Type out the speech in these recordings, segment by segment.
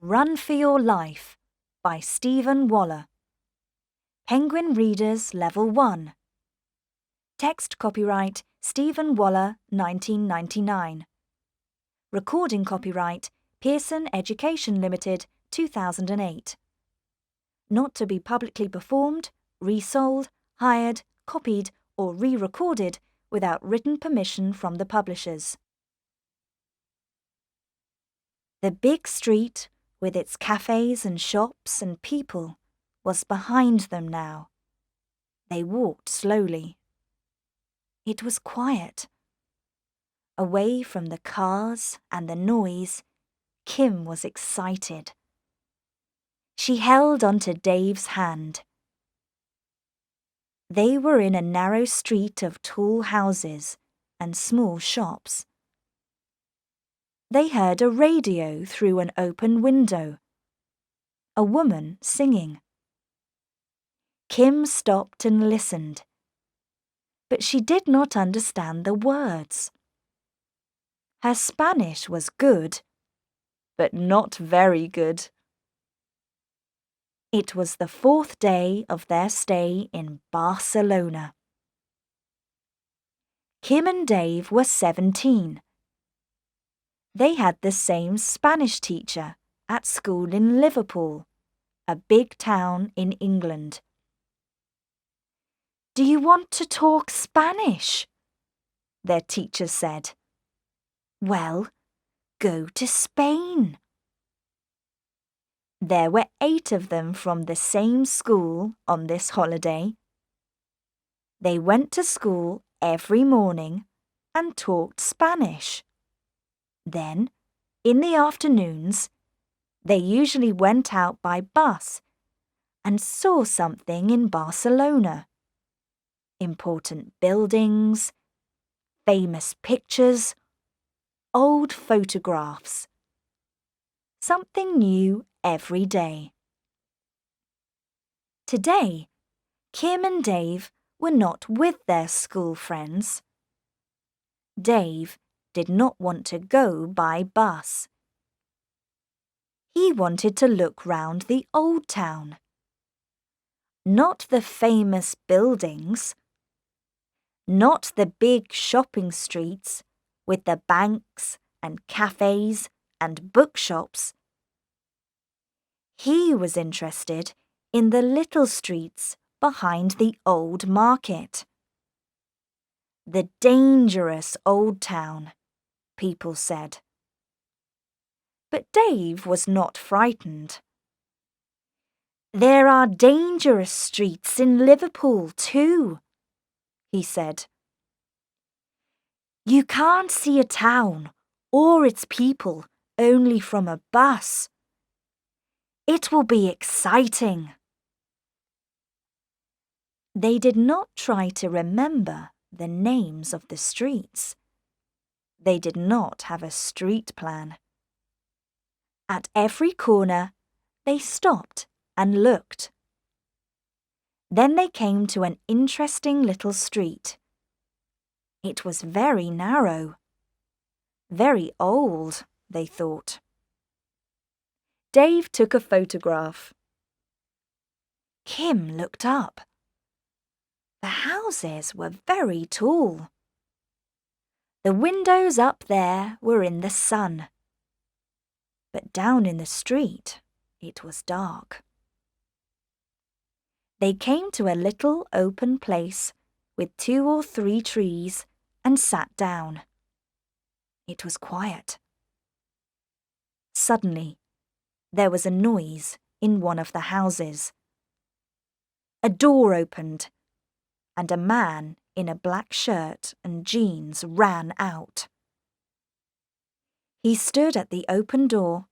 Run for Your Life by Stephen Waller. Penguin Readers Level 1. Text copyright Stephen Waller 1999. Recording copyright Pearson Education Limited 2008. Not to be publicly performed, resold, hired, copied or re-recorded without written permission from the publishers. The big street, with its cafes and shops and people, was behind them now. They walked slowly. It was quiet. Away from the cars and the noise, Kim was excited. She held onto Dave's hand. They were in a narrow street of tall houses and small shops. They heard a radio through an open window. A woman singing. Kim stopped and listened, but she did not understand the words. Her Spanish was good, but not very good. It was the 4th day of their stay in Barcelona. Kim and Dave were 17. They had the same Spanish teacher at school in Liverpool, a big town in England. "Do you want to talk Spanish?" their teacher said. "Well, go to Spain." There were 8 of them from the same school on this holiday. They went to school every morning and talked Spanish. Then, in the afternoons, they usually went out by bus and saw something in Barcelona. Important buildings, famous pictures, old photographs. Something new every day. Today, Kim and Dave were not with their school friends. Dave did not want to go by bus. He wanted to look round the old town. Not the famous buildings. Not the big shopping streets with the banks and cafes and bookshops. He was interested in the little streets behind the old market. The dangerous old town, people said. But Dave was not frightened. "There are dangerous streets in Liverpool too," he said. "You can't see a town or its people only from a bus. It will be exciting." They did not try to remember the names of the streets. They did not have a street plan. At every corner, they stopped and looked. Then they came to an interesting little street. It was very narrow. Very old, they thought. Dave took a photograph. Kim looked up. The houses were very tall. The windows up there were in the sun. But down in the street, it was dark. They came to a little open place with 2 or 3 trees and sat down. It was quiet. Suddenly, there was a noise in one of the houses. A door opened, and a man in a black shirt and jeans ran out. He stood at the open door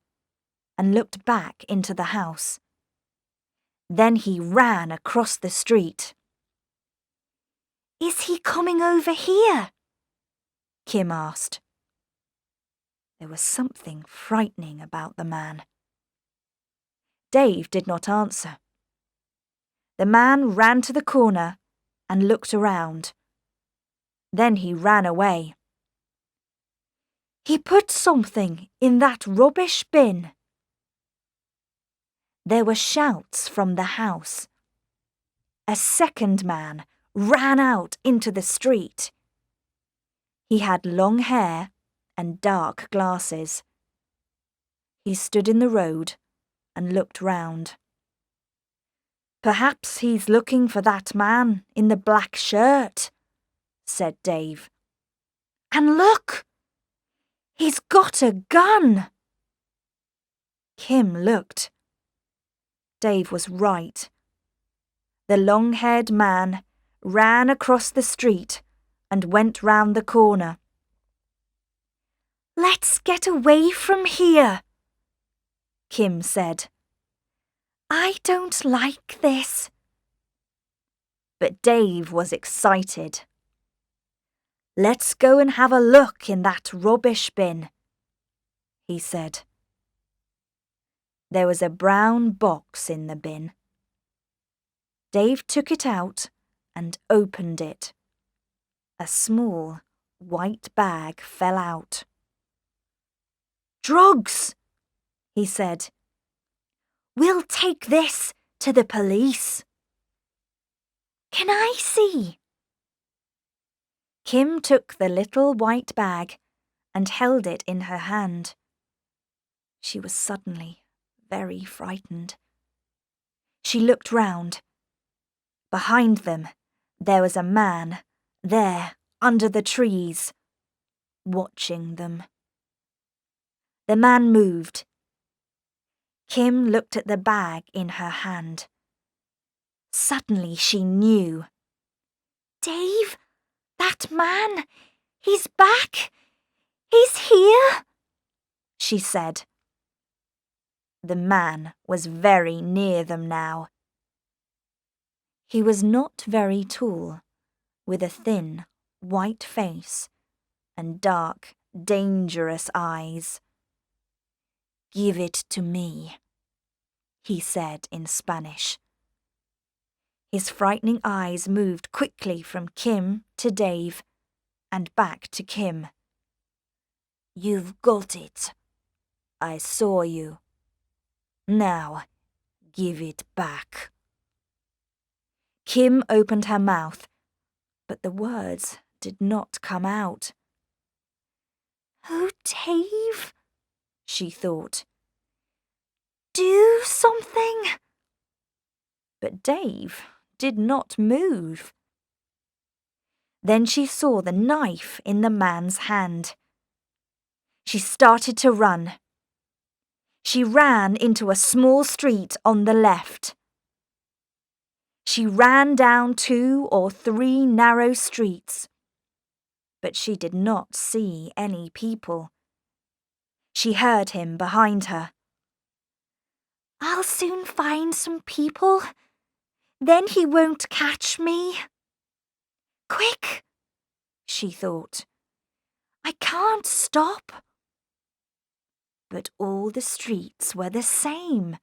and looked back into the house. Then he ran across the street. "Is he coming over here?" Kim asked. There was something frightening about the man. Dave did not answer. The man ran to the corner and looked around. Then he ran away. "He put something in that rubbish bin," There were shouts from the house. A second man ran out into the street. He had long hair and dark glasses. He stood in the road and looked round. "Perhaps he's looking for that man in the black shirt," said Dave. "And look! He's got a gun!" Kim looked. Dave was right. The long-haired man ran across the street and went round the corner. "Let's get away from here," Kim said. "I don't like this." But Dave was excited. "Let's go and have a look in that rubbish bin," he said. There was a brown box in the bin. Dave took it out and opened it. A small white bag fell out. "Drugs," he said. "We'll take this to the police." "Can I see?" Kim took the little white bag and held it in her hand. She was suddenly very frightened. She looked round. Behind them, there was a man, there, under the trees, watching them. The man moved. Kim looked at the bag in her hand. Suddenly she knew. "Dave, that man, he's back! He's here!" she said. The man was very near them now. He was not very tall, with a thin, white face and dark, dangerous eyes. "Give it to me," he said in Spanish. His frightening eyes moved quickly from Kim to Dave and back to Kim. "You've got it. I saw you. Now, give it back." Kim opened her mouth, but the words did not come out. "Oh, Dave," she thought. "Do something." But Dave did not move. Then she saw the knife in the man's hand. She started to run. She ran into a small street on the left. She ran down 2 or 3 narrow streets, but she did not see any people. She heard him behind her. "I'll soon find some people. Then he won't catch me." "Quick," she thought. "I can't stop." But all the streets were the same.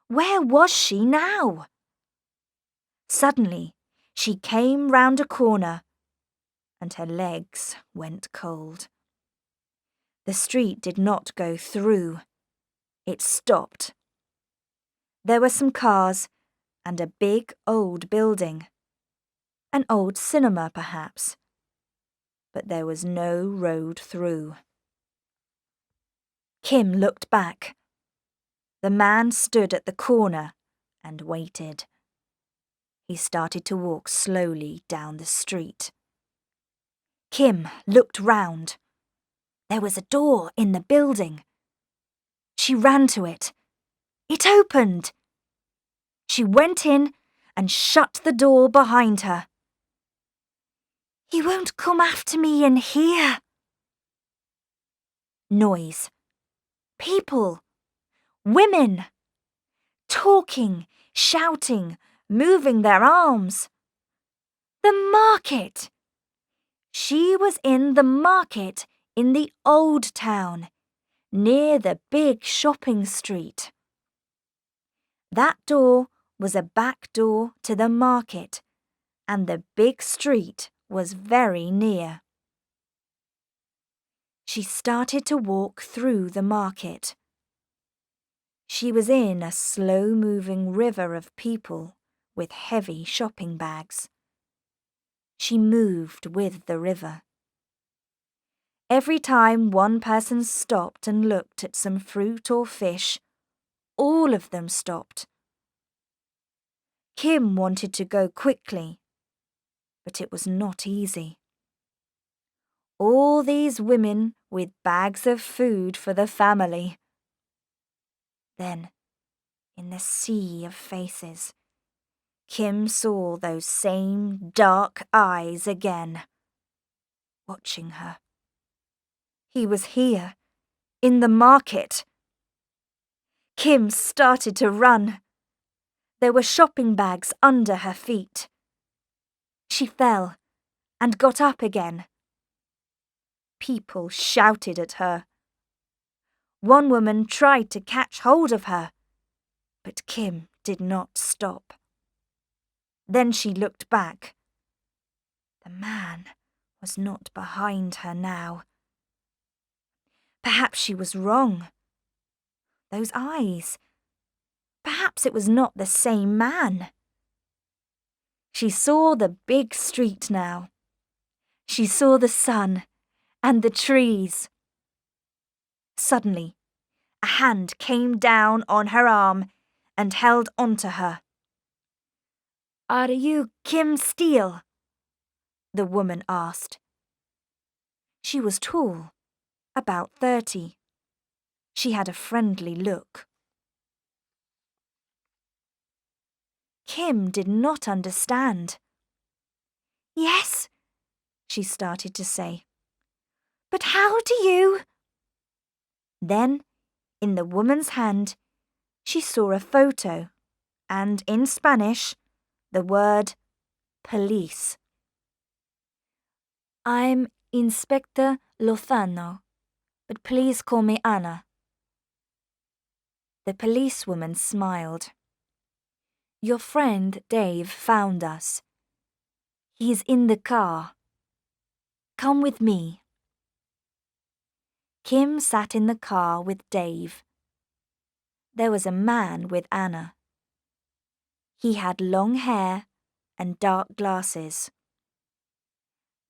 Where was she now? Suddenly, she came round a corner, and her legs went cold. The street did not go through. It stopped. There were some cars and a big old building. An old cinema, perhaps. But there was no road through. Kim looked back. The man stood at the corner and waited. He started to walk slowly down the street. Kim looked round. There was a door in the building. She ran to it. It opened. She went in and shut the door behind her. "He won't come after me in here." Noise. People. Women. Talking, shouting, moving their arms. The market. She was in the market in the old town, near the big shopping street. That door was a back door to the market, and the big street was very near. She started to walk through the market. She was in a slow-moving river of people with heavy shopping bags. She moved with the river. Every time one person stopped and looked at some fruit or fish, all of them stopped. Kim wanted to go quickly, but it was not easy. All these women with bags of food for the family. Then, in the sea of faces, Kim saw those same dark eyes again, watching her. He was here, in the market. Kim started to run. There were shopping bags under her feet. She fell and got up again. People shouted at her. One woman tried to catch hold of her, but Kim did not stop. Then she looked back. The man was not behind her now. Perhaps she was wrong. Those eyes. Perhaps it was not the same man. She saw the big street now. She saw the sun and the trees. Suddenly, a hand came down on her arm and held onto her. "Are you Kim Steele?" the woman asked. She was tall, about 30. She had a friendly look. Kim did not understand. "Yes," she started to say. "But how do you—" Then, in the woman's hand, she saw a photo, and in Spanish, the word police. "I'm Inspector Lozano, but please call me Anna." The policewoman smiled. "Your friend Dave found us. He's in the car. Come with me." Kim sat in the car with Dave. There was a man with Anna. He had long hair and dark glasses.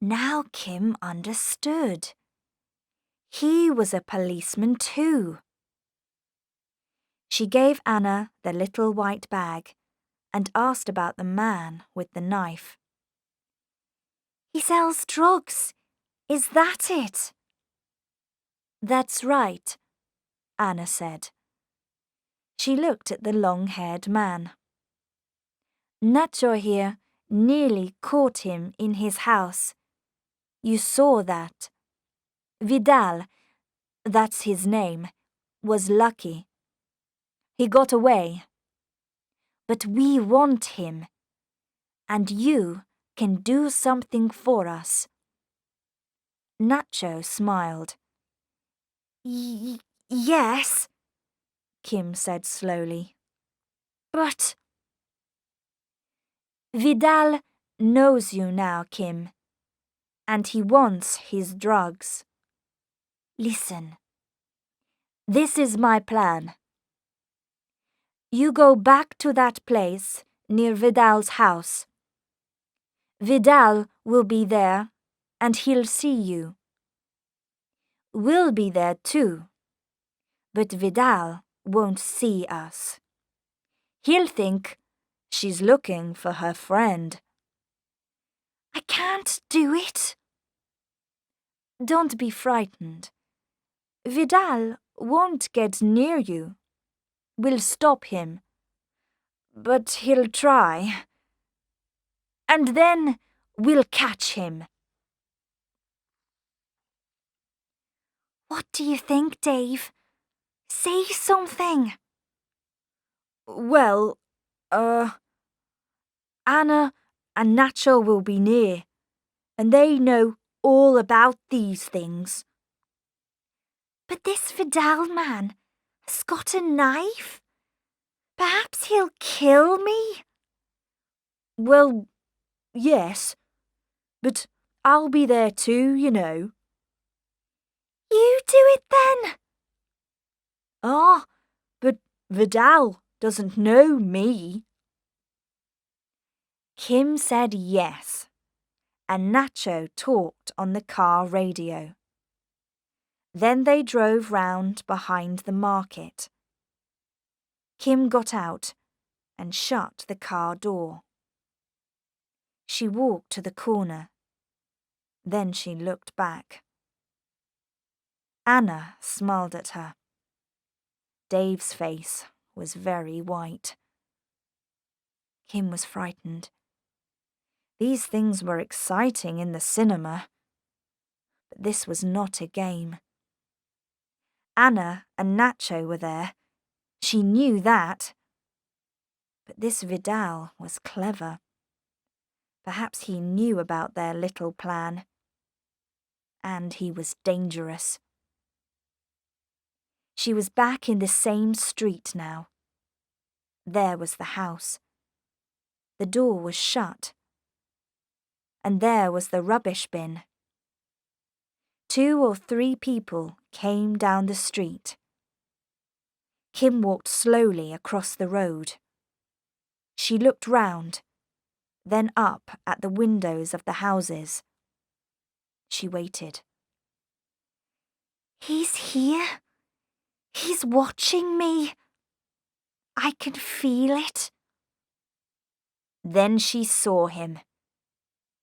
Now Kim understood. He was a policeman too. She gave Anna the little white bag and asked about the man with the knife. "He sells drugs. Is that it?" "That's right," Anna said. She looked at the long-haired man. "Nacho here nearly caught him in his house. You saw that. Vidal, that's his name, was lucky. He got away. But we want him, and you can do something for us." Nacho smiled. Yes," Kim said slowly. "But—" "Vidal knows you now, Kim, and he wants his drugs. Listen. This is my plan. You go back to that place near Vidal's house. Vidal will be there, and he'll see you. We'll be there too, but Vidal won't see us. He'll think she's looking for her friend." "I can't do it." "Don't be frightened. Vidal won't get near you. We'll stop him. But he'll try. And then we'll catch him." "What do you think, Dave? Say something." "Well, Anna and Nacho will be near, and they know all about these things." "But this Vidal man has got a knife. Perhaps he'll kill me." "Well, yes, but I'll be there too, you know." "You do it then." "Ah, but Vidal doesn't know me. Kim said yes, and Nacho talked on the car radio. Then they drove round behind the market. Kim got out and shut the car door. She walked to the corner. Then she looked back. Anna smiled at her. Dave's face was very white. Kim was frightened. These things were exciting in the cinema, but this was not a game. Anna and Nacho were there. She knew that. But this Vidal was clever. Perhaps he knew about their little plan. And he was dangerous. She was back in the same street now. There was the house. The door was shut. And there was the rubbish bin. 2 or 3 people came down the street. Kim walked slowly across the road. She looked round, then up at the windows of the houses. She waited. He's here. He's watching me. I can feel it. Then she saw him.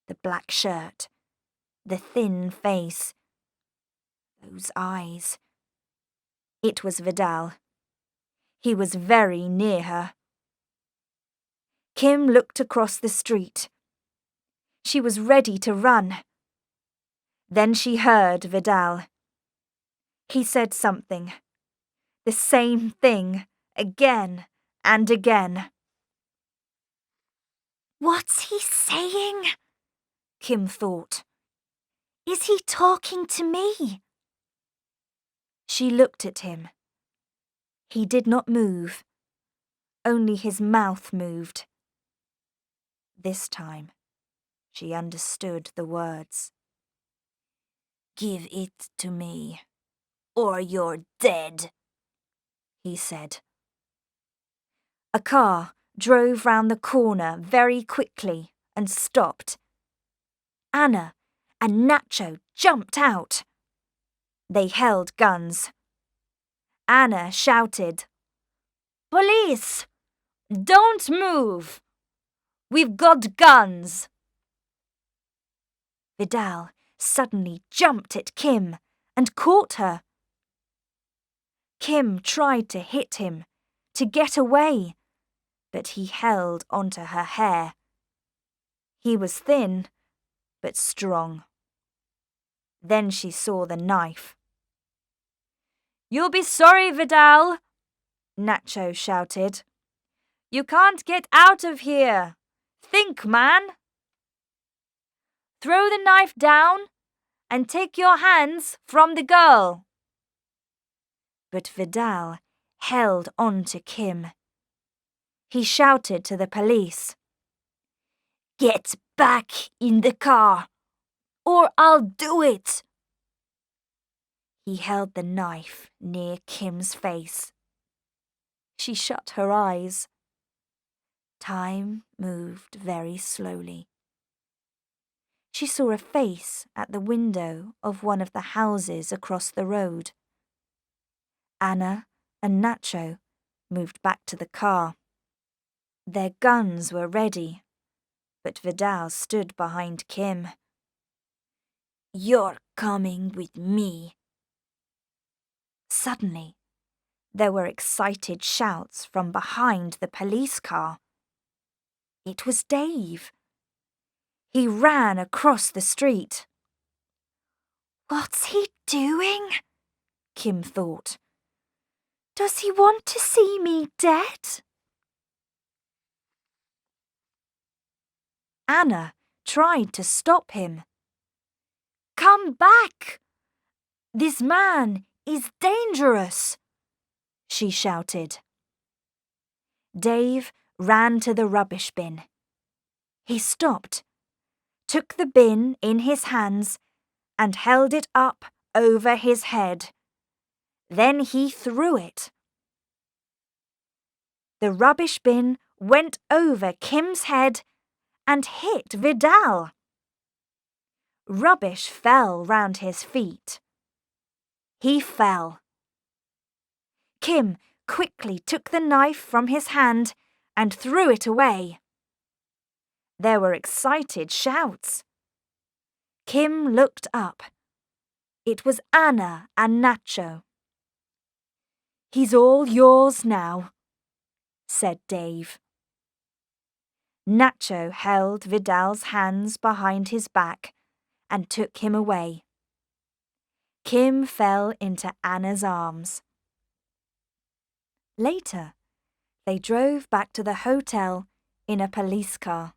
The black shirt, the thin face, those eyes. It was Vidal. He was very near her. Kim looked across the street. She was ready to run. Then she heard Vidal. He said something. The same thing, again and again. What's he saying? Kim thought. Is he talking to me? She looked at him. He did not move. Only his mouth moved. This time, she understood the words. Give it to me, or you're dead, he said. A car drove round the corner very quickly and stopped. Anna and Nacho jumped out. They held guns. Anna shouted, "Police! Don't move! We've got guns!" Vidal suddenly jumped at Kim and caught her. Kim tried to hit him, to get away, but he held onto her hair. He was thin, but strong. Then she saw the knife. "You'll be sorry, Vidal," Nacho shouted. "You can't get out of here. Think, man. Throw the knife down and take your hands from the girl." But Vidal held on to Kim. He shouted to the police, "Get back in the car, or I'll do it." He held the knife near Kim's face. She shut her eyes. Time moved very slowly. She saw a face at the window of one of the houses across the road. Anna and Nacho moved back to the car. Their guns were ready, but Vidal stood behind Kim. "You're coming with me." Suddenly, there were excited shouts from behind the police car. It was Dave. He ran across the street. What's he doing? Kim thought. Does he want to see me dead? Anna tried to stop him. Come back! This man is dangerous, she shouted. Dave ran to the rubbish bin. He stopped, took the bin in his hands and held it up over his head. Then he threw it. The rubbish bin went over Kim's head and hit Vidal. Rubbish fell round his feet. He fell. Kim quickly took the knife from his hand and threw it away. There were excited shouts. Kim looked up. It was Anna and Nacho. "He's all yours now," said Dave. Nacho held Vidal's hands behind his back and took him away. Kim fell into Anna's arms. Later, they drove back to the hotel in a police car.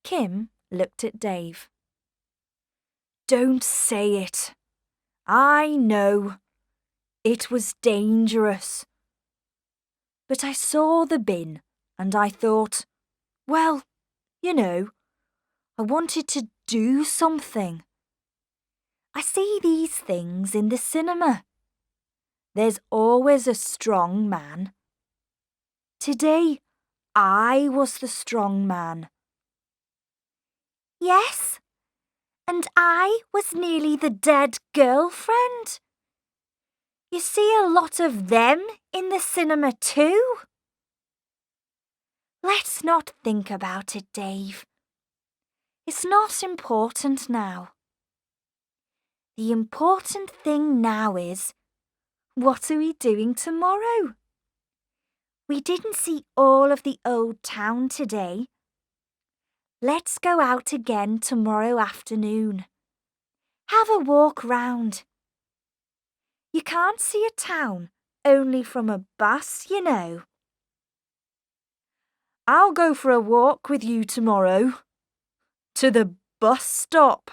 Kim looked at Dave. "Don't say it. I know. It was dangerous. But I saw the bin and I thought, well, you know, I wanted to do something. I see these things in the cinema. There's always a strong man. Today, I was the strong man." "Yes, and I was nearly the dead girlfriend. You see a lot of them in the cinema too." "Let's not think about it, Dave. It's not important now. The important thing now is, what are we doing tomorrow? We didn't see all of the old town today. Let's go out again tomorrow afternoon. Have a walk round. You can't see a town only from a bus, you know." "I'll go for a walk with you tomorrow. To the bus stop."